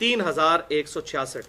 3166।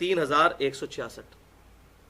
3166।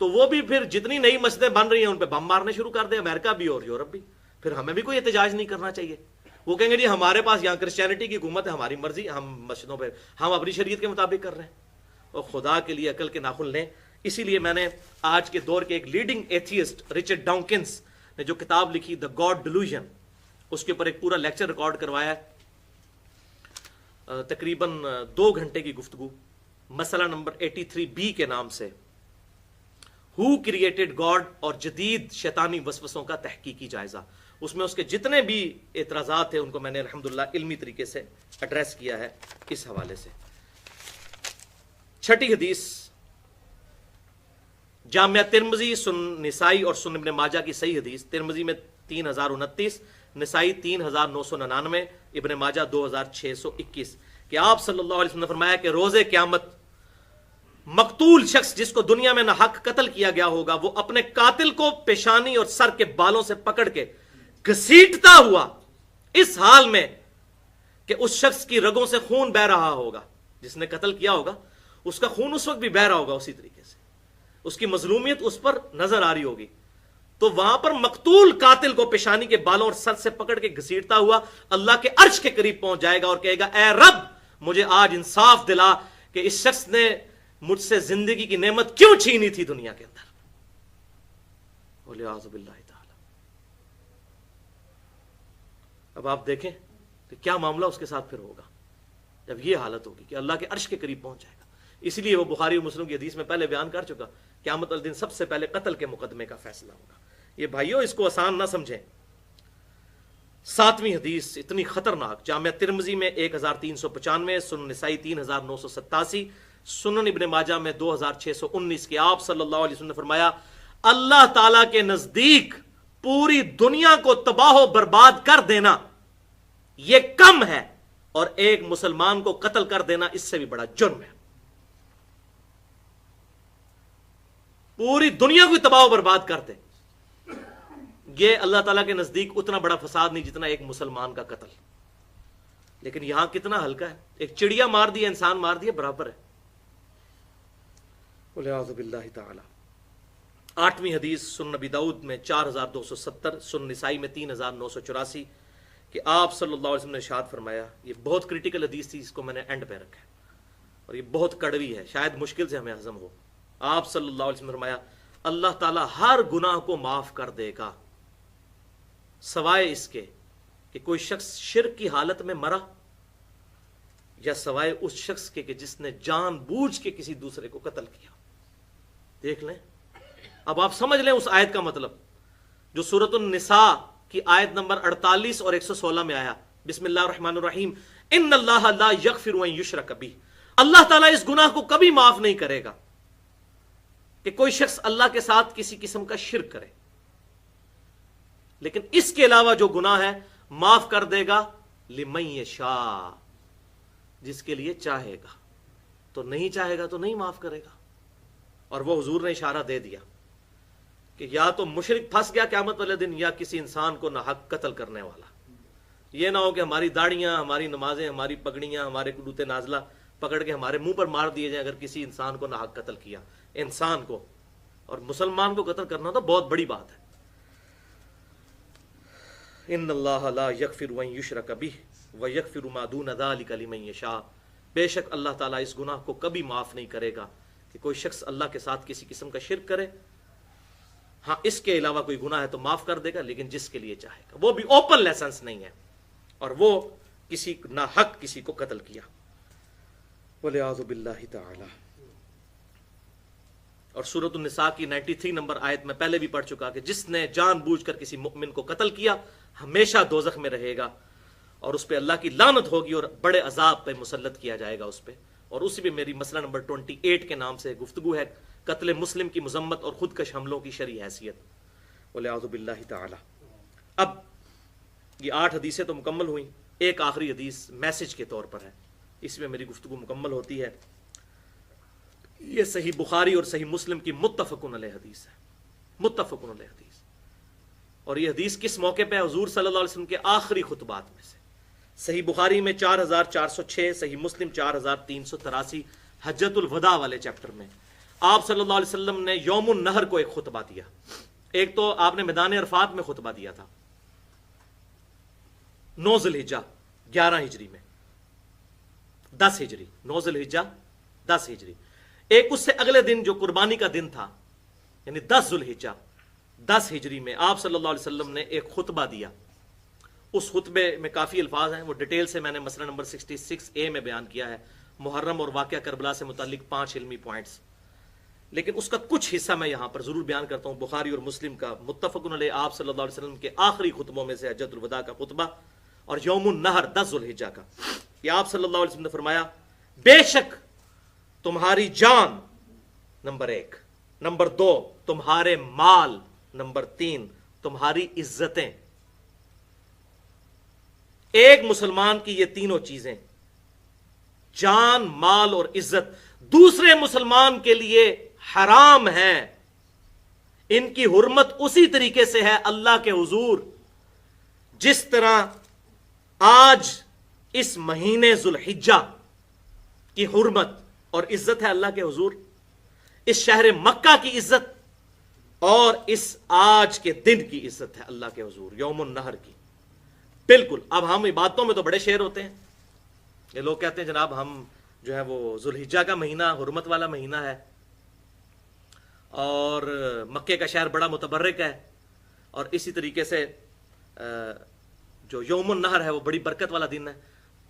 تو وہ بھی پھر جتنی نئی مسجدیں بن رہی ہیں ان پہ بم مارنے شروع کر دیں، امریکہ بھی اور یورپ بھی. پھر ہمیں بھی کوئی احتجاج نہیں کرنا چاہیے. وہ کہیں گے جی ہمارے پاس یہاں کرسچینٹی کی حکومت ہے، ہماری مرضی، ہم مسجدوں پہ ہم اپنی شریعت کے مطابق کر رہے ہیں. اور خدا کے لیے عقل کے ناخن لیں. اسی لیے میں نے آج کے دور کے ایک لیڈنگ ایتھیسٹ رچرڈ ڈاؤکنس نے جو کتاب لکھی دا گاڈ ڈیلوژن، اس کے اوپر ایک پورا لیکچر ریکارڈ کروایا ہے، تقریباً 2 گھنٹے کی گفتگو، مسئلہ نمبر 83B کے نام سے، ہو کریٹڈ گاڈ اور جدید شیطانی وسوسوں کا تحقیقی جائزہ. اس میں اس کے جتنے بھی اعتراضات تھے ان کو میں نے الحمدللہ علمی طریقے سے ایڈریس کیا ہے اس حوالے سے. 6 حدیث، جامعہ ترمذی، سنن نسائی اور سنن ابن ماجہ کی صحیح حدیث، ترمذی میں 3029، نسائی 3999، ابن ماجہ 2621، کہ آپ صلی اللہ علیہ وسلم نے فرمایا کہ روز قیامت مقتول شخص جس کو دنیا میں ناحق قتل کیا گیا ہوگا وہ اپنے قاتل کو پیشانی اور سر کے بالوں سے پکڑ کے گھسیٹتا ہوا اس حال میں کہ اس شخص کی رگوں سے خون بہ رہا ہوگا. جس نے قتل کیا ہوگا اس کا خون اس وقت بھی بہ رہا ہوگا، اسی طریقے سے اس کی مظلومیت اس پر نظر آ رہی ہوگی. تو وہاں پر مقتول قاتل کو پیشانی کے بالوں اور سر سے پکڑ کے گھسیٹتا ہوا اللہ کے عرش کے قریب پہنچ جائے گا اور کہے گا اے رب مجھے آج انصاف دلا کہ اس شخص نے مجھ سے زندگی کی نعمت کیوں چھینی تھی دنیا کے اندر. وَلِعَاذُ بِاللَّهِ تعالی. اب آپ دیکھیں کہ کیا معاملہ اس کے ساتھ پھر ہوگا جب یہ حالت ہوگی کہ اللہ کے عرش کے قریب پہنچ جائے گا. اسی لیے وہ بخاری و مسلم کی حدیث میں پہلے بیان کر چکا، قیامت والے دن سب سے پہلے قتل کے مقدمے کا فیصلہ ہوگا. یہ بھائیو اس کو آسان نہ سمجھیں. 7ویں حدیث اتنی خطرناک، جامعہ ترمذی میں 1395، سنن نسائی 3987، سنن ابن ماجہ میں 2619، کہ آپ صلی اللہ علیہ وسلم نے فرمایا اللہ تعالی کے نزدیک پوری دنیا کو تباہ و برباد کر دینا یہ کم ہے، اور ایک مسلمان کو قتل کر دینا اس سے بھی بڑا جرم ہے. پوری دنیا کو تباہ و برباد کر دے، یہ اللہ تعالیٰ کے نزدیک اتنا بڑا فساد نہیں جتنا ایک مسلمان کا قتل. لیکن یہاں کتنا ہلکا ہے، ایک چڑیا مار دی، انسان مار دیا، برابر ہے. وَلِعَاذُ بِاللَّهِ تعالی. 8ویں حدیث، سنن ابی داؤد میں 4270، سنن نسائی میں 3984، کہ آپ صلی اللہ علیہ وسلم نے ارشاد فرمایا، یہ بہت کریٹیکل حدیث تھی، اس کو میں نے اینڈ پہ رکھا ہے اور یہ بہت کڑوی ہے، شاید مشکل سے ہمیں ہضم ہو. آپ صلی اللہ علیہ وسلم نے فرمایا اللہ تعالیٰ ہر گناہ کو معاف کر دے گا سوائے اس کے کہ کوئی شخص شرک کی حالت میں مرا، یا سوائے اس شخص کے کہ جس نے جان بوجھ کے کسی دوسرے کو قتل کیا. دیکھ لیں، اب آپ سمجھ لیں اس آیت کا مطلب جو سورۃ النساء کی آیت نمبر 48 اور 116 میں آیا، بسم اللہ الرحمن الرحیم، ان اللہ لا یغفر ان یشرک بہ. اللہ تعالیٰ اس گناہ کو کبھی معاف نہیں کرے گا کہ کوئی شخص اللہ کے ساتھ کسی قسم کا شرک کرے، لیکن اس کے علاوہ جو گناہ ہے معاف کر دے گا لمن یشاء، جس کے لیے چاہے گا. تو نہیں چاہے گا تو نہیں معاف کرے گا. اور وہ حضور نے اشارہ دے دیا کہ یا تو مشرک پھنس گیا قیامت والے دن، یا کسی انسان کو ناحق قتل کرنے والا. یہ نہ ہو کہ ہماری داڑیاں، ہماری نمازیں، ہماری پگڑیاں، ہمارے کلوتے نازلہ پکڑ کے ہمارے منہ پر مار دیے جائیں اگر کسی انسان کو ناحق قتل کیا. انسان کو اور مسلمان کو قتل کرنا تو بہت بڑی بات ہے. ان اللہ لا یغفر ان یشرک بہ ویغفر ما دون ذلک لمن یشاء. بے شک اللہ تعالیٰ اس گناہ کو کبھی معاف نہیں کرے گا کہ کوئی شخص اللہ کے ساتھ کسی قسم کا شرک کرے. ہاں اس کے علاوہ کوئی گناہ ہے تو معاف کر دے گا، لیکن جس کے لیے چاہے گا. وہ بھی اوپن لائسنس نہیں ہے، اور وہ کسی ناحق کسی کو قتل کیا. وَلِعَاذُ بِاللَّهِ تعالی. اور سورۃ النساء کی 93 نمبر آیت میں پہلے بھی پڑھ چکا کہ جس نے جان بوجھ کر کسی مؤمن کو قتل کیا ہمیشہ دوزخ میں رہے گا، اور اس پہ اللہ کی لعنت ہوگی اور بڑے عذاب پہ مسلط کیا جائے گا اس پہ. اور اسی پہ میری مسئلہ نمبر 28 کے نام سے گفتگو ہے، قتل مسلم کی مذمت اور خودکش حملوں کی شرعی حیثیت. وَلِعَاذُ بِاللَّهِ تعالی. اب یہ 8 حدیثیں تو مکمل ہوئیں، ایک آخری حدیث میسج کے طور پر ہے، اس میں میری گفتگو مکمل ہوتی ہے. یہ صحیح بخاری اور صحیح مسلم کی متفقن علیہ حدیث ہے، متفقن علیہ حدیث. اور یہ حدیث کس موقع پہ؟ حضور صلی اللہ علیہ وسلم کے آخری خطبات میں سے. صحیح بخاری میں 4406، صحیح مسلم 4383، حجۃ الوداع والے چیپٹر میں. آپ صلی اللہ علیہ وسلم نے یوم النہر کو ایک خطبہ دیا. ایک تو آپ نے میدان عرفات میں خطبہ دیا تھا 9 ذی الحجہ 11 ہجری میں، 10 ہجری، 9 ذی الحجہ 10 ہجری. ایک اس سے اگلے دن جو قربانی کا دن تھا یعنی 10 ذی الحجہ 10 ہجری میں آپ صلی اللہ علیہ وسلم نے ایک خطبہ دیا. اس خطبے میں کافی الفاظ ہیں، وہ ڈیٹیل سے میں نے مسئلہ نمبر 66A میں بیان کیا ہے، محرم اور واقعہ کربلا سے متعلق 5 علمی پوائنٹس. لیکن اس کا کچھ حصہ میں یہاں پر ضرور بیان کرتا ہوں. بخاری اور مسلم کا متفق علیہ آپ صلی اللہ علیہ وسلم کے آخری خطبوں میں سے حجۃ الوداع کا خطبہ اور یوم النہر 10 ذی الحجہ کا، کہ آپ صلی اللہ علیہ وسلم نے فرمایا بے شک تمہاری جان نمبر 1، نمبر 2 تمہارے مال، نمبر 3 تمہاری عزتیں. ایک مسلمان کی یہ تینوں چیزیں جان، مال اور عزت دوسرے مسلمان کے لیے حرام ہیں. ان کی حرمت اسی طریقے سے ہے اللہ کے حضور جس طرح آج اس مہینے ذو الحجہ کی حرمت اور عزت ہے اللہ کے حضور، اس شہر مکہ کی عزت اور اس آج کے دن کی عزت ہے اللہ کے حضور، یوم النہر کی. بالکل. اب ہم عبادتوں میں تو بڑے شیر ہوتے ہیں. یہ لوگ کہتے ہیں جناب ہم جو ہے وہ ذو الحجہ کا مہینہ حرمت والا مہینہ ہے اور مکے کا شہر بڑا متبرک ہے، اور اسی طریقے سے جو یوم النہر ہے وہ بڑی برکت والا دن ہے.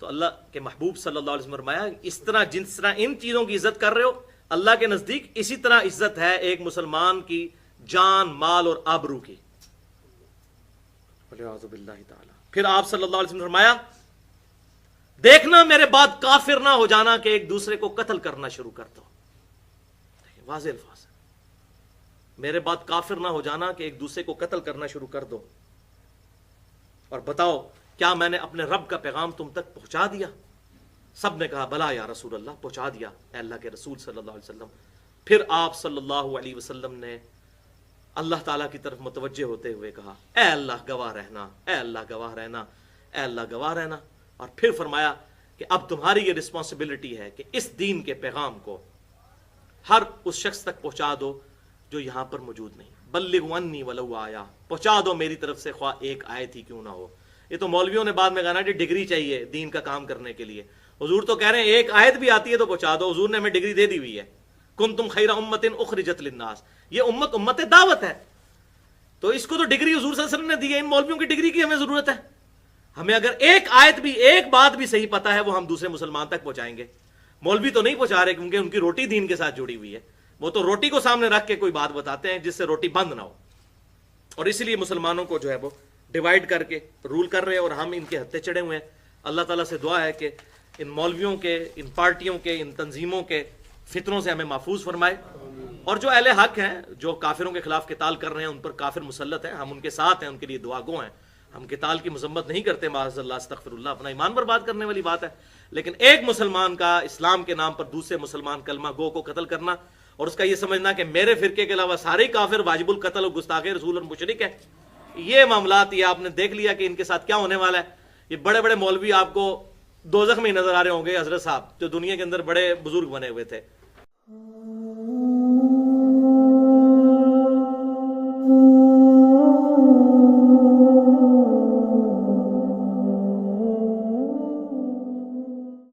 تو اللہ کے محبوب صلی اللہ علیہ وسلم نے فرمایا اس طرح جس طرح ان چیزوں کی عزت کر رہے ہو اللہ کے نزدیک، اسی طرح عزت ہے ایک مسلمان کی جان، مال اور آبرو کی. پھر آپ صلی اللہ علیہ وسلم نے فرمایا دیکھنا میرے بعد کافر نہ ہو جانا کہ ایک دوسرے کو قتل کرنا شروع کر دو. واضح الفاظ ہے، میرے بعد کافر نہ ہو جانا کہ ایک دوسرے کو قتل کرنا شروع کر دو. اور بتاؤ کیا میں نے اپنے رب کا پیغام تم تک پہنچا دیا؟ سب نے کہا بلا یا رسول اللہ، پہنچا دیا اے اللہ کے رسول صلی اللہ علیہ وسلم. پھر آپ صلی اللہ علیہ وسلم نے اللہ تعالیٰ کی طرف متوجہ ہوتے ہوئے کہا اے اللہ گواہ رہنا، اے اللہ گواہ رہنا، اے اللہ گواہ رہنا. اور پھر فرمایا کہ اب تمہاری یہ رسپانسبلٹی ہے کہ اس دین کے پیغام کو ہر اس شخص تک پہنچا دو جو یہاں پر موجود نہیں. بلغوا انی ولو آیا، پہنچا دو میری طرف سے خواہ ایک آیت ہی کیوں نہ ہو. یہ تو مولویوں نے بعد میں کہا نا کہ ڈگری چاہیے دین کا کام کرنے کے لیے. حضور تو کہہ رہے ہیں ایک آیت بھی آتی ہے تو پہنچا دو. حضور نے ہمیں ڈگری دے دی ہوئی ہے، کنتم خیر امت اخرجت للناس. یہ امت دعوت ہے، تو اس کو تو ڈگری حضور صلی اللہ علیہ وسلم نے دی ہے. ان مولویوں کی ڈگری کی ہمیں ضرورت ہے؟ ہمیں اگر ایک آیت بھی، ایک بات بھی صحیح پتا ہے وہ ہم دوسرے مسلمان تک پہنچائیں گے. مولوی تو نہیں پہنچا رہے کیونکہ ان کی روٹی دین کے ساتھ جڑی ہوئی ہے. وہ تو روٹی کو سامنے رکھ کے کوئی بات بتاتے ہیں جس سے روٹی بند نہ ہو، اور اسی لیے مسلمانوں کو جو ہے وہ ڈیوائیڈ کر کے رول کر رہے ہیں اور ہم ان کے ہتھے چڑھے ہوئے ہیں. اللہ تعالیٰ سے دعا ہے کہ ان مولویوں کے، ان پارٹیوں کے، ان تنظیموں کے فتنوں سے ہمیں محفوظ فرمائے. اور جو اہل حق ہیں، جو کافروں کے خلاف قتال کر رہے ہیں، ان پر کافر مسلط ہیں، ہم ان کے ساتھ ہیں، ان کے لیے دعا گو ہیں. ہم قتال کی مذمت نہیں کرتے، معاذ اللہ استغفر اللہ، اپنا ایمان برباد کرنے والی بات ہے. لیکن ایک مسلمان کا اسلام کے نام پر دوسرے مسلمان کلمہ گو کو قتل کرنا اور اس کا یہ سمجھنا کہ میرے فرقے کے علاوہ سارے کافر واجب القتل اور گستاخ رسول اور مشرک ہیں، یہ معاملات یہ آپ نے دیکھ لیا کہ ان کے ساتھ کیا ہونے والا ہے. یہ بڑے بڑے مولوی آپ کو دوزخ میں ہی نظر آ رہے ہوں گے، حضرت صاحب جو دنیا کے اندر بڑے بزرگ بنے ہوئے تھے.